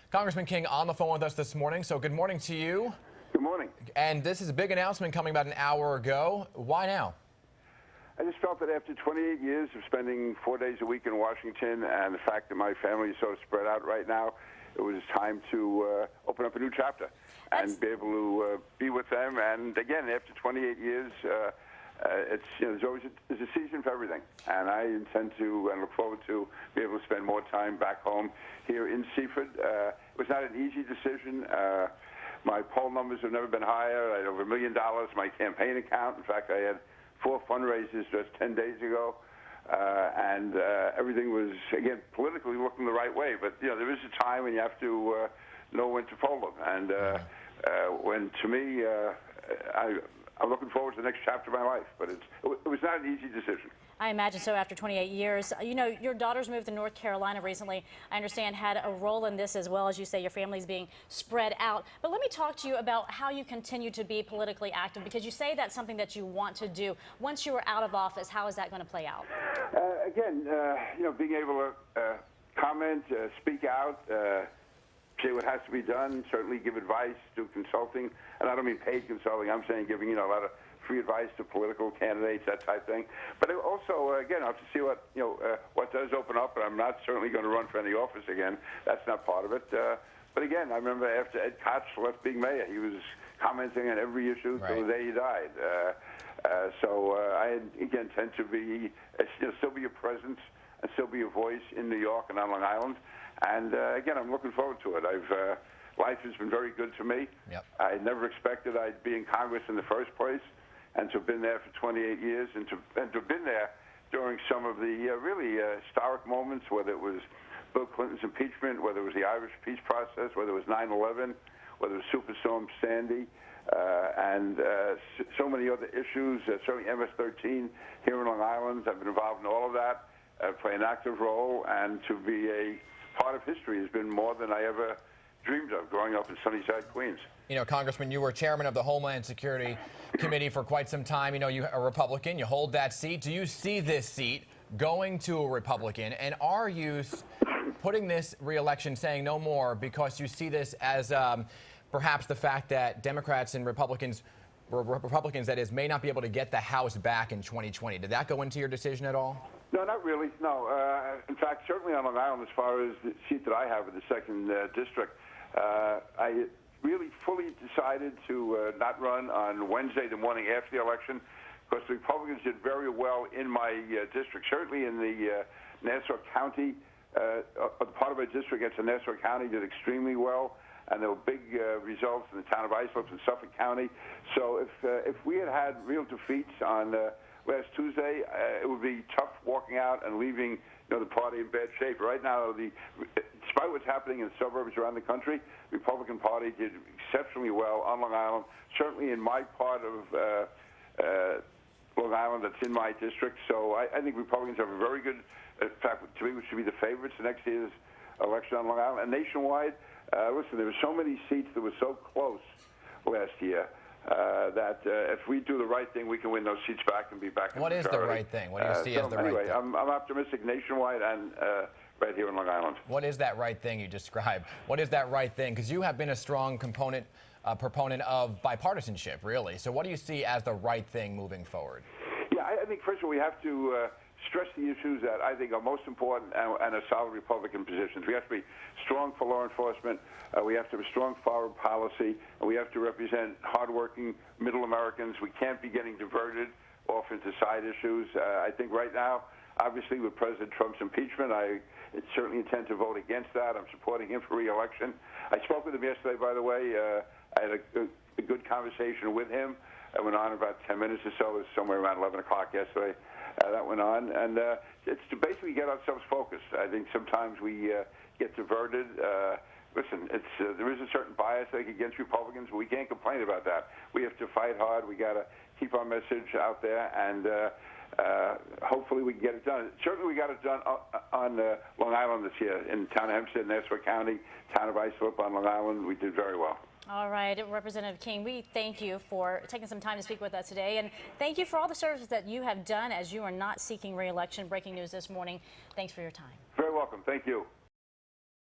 Congressman King on the phone with us this morning. So good morning to you. Good morning. And this is a big announcement coming about an hour ago. Why now? I just felt that after 28 years of spending 4 days a week in Washington and the fact that my family is so spread out right now, it was time to open up a new chapter and be able to be with them. And again, after 28 years, it's, there's a season for everything. And I intend to and look forward to be able to spend more time back home here in Seaford. It was not an easy decision. My poll numbers have never been higher. I had over $1 million in my campaign account. In fact, I had 4 fundraisers just 10 days ago. And everything was, again, politically looking the right way. But, there is a time when you have to know when to fold them. And when, to me, I'm looking forward to the next chapter of my life. But it was not an easy decision. I imagine so after 28 years. Your daughter's moved to North Carolina recently. I understand had a role in this as well. As you say, your family's being spread out. But let me talk to you about how you continue to be politically active, because you say that's something that you want to do. Once you are out of office, how is that going to play out? Again, being able to comment, speak out, say what has to be done, certainly give advice, do consulting. And I don't mean paid consulting. I'm saying giving, a lot of free advice to political candidates, that type of thing. But also, again, I'll have to see what does open up. And I'm not certainly going to run for any office again. That's not part of it. But again, I remember after Ed Koch left being mayor, he was commenting on every issue till the day he died. So I, again, tend to be, still be a presence and still be a voice in New York and on Long Island. And again, I'm looking forward to it. Life has been very good to me. Yep. I never expected I'd be in Congress in the first place, and to have been there for 28 years, and to have been there during some of the really historic moments, whether it was Bill Clinton's impeachment, whether it was the Irish peace process, whether it was 9/11, whether it was Superstorm Sandy, and so many other issues, certainly MS-13 here in Long Island. I've been involved in all of that, play an active role, and to be a part of history has been more than I ever dreamed of growing up in Sunnyside, Queens. Congressman, you were chairman of the Homeland Security Committee for quite some time. You're a Republican. You hold that seat. Do you see this seat going to a Republican? And are you putting this reelection, saying no more, because you see this as perhaps the fact that Democrats and Republicans, that is, may not be able to get the House back in 2020? Did that go into your decision at all? No, not really. No. In fact, certainly on Long Island, as far as the seat that I have in the 2nd District, I really fully decided to not run on Wednesday, the morning after the election, because the Republicans did very well in my district. Certainly in the Nassau County, part of my district against the Nassau County did extremely well, and there were big results in the town of Islip and Suffolk County. So if we had real defeats on last Tuesday, it would be tough walking out and leaving the party in bad shape. Right now, despite what's happening in suburbs around the country, the Republican Party did exceptionally well on Long Island, certainly in my part of Long Island that's in my district. So I think Republicans have a very good, in fact, to me, we should be the favorites the next year's election on Long Island. And nationwide, listen, there were so many seats that were so close last year that if we do the right thing, we can win those seats back and be back in the majority. What is the right thing? What do you see as the right thing? I'm optimistic nationwide and right here in Long Island. What is that right thing you described? What is that right thing? Because you have been a strong proponent of bipartisanship, really. So what do you see as the right thing moving forward? Yeah, I think, first of all, we have to stress the issues that I think are most important and are solid Republican positions. We have to be strong for law enforcement. We have to have a strong foreign policy. And we have to represent hardworking middle Americans. We can't be getting diverted off into side issues. I think right now, obviously, with President Trump's impeachment, I certainly intend to vote against that. I'm supporting him for re-election. I spoke with him yesterday, by the way. I had a good conversation with him. It went on about 10 minutes or so. It was somewhere around 11 o'clock yesterday. That went on. And it's to basically get ourselves focused. I think sometimes we get diverted. Listen, there is a certain bias against Republicans, but we can't complain about that. We have to fight hard. We got to keep our message out there, and hopefully we can get it done. Certainly we got it done on Long Island this year, in the town of Hempstead, Nassau County, town of Islip on Long Island. We did very well. All right, Representative King, we thank you for taking some time to speak with us today, and thank you for all the service that you have done as you are not seeking re-election. Breaking news this morning. Thanks for your time. Very welcome. Thank you.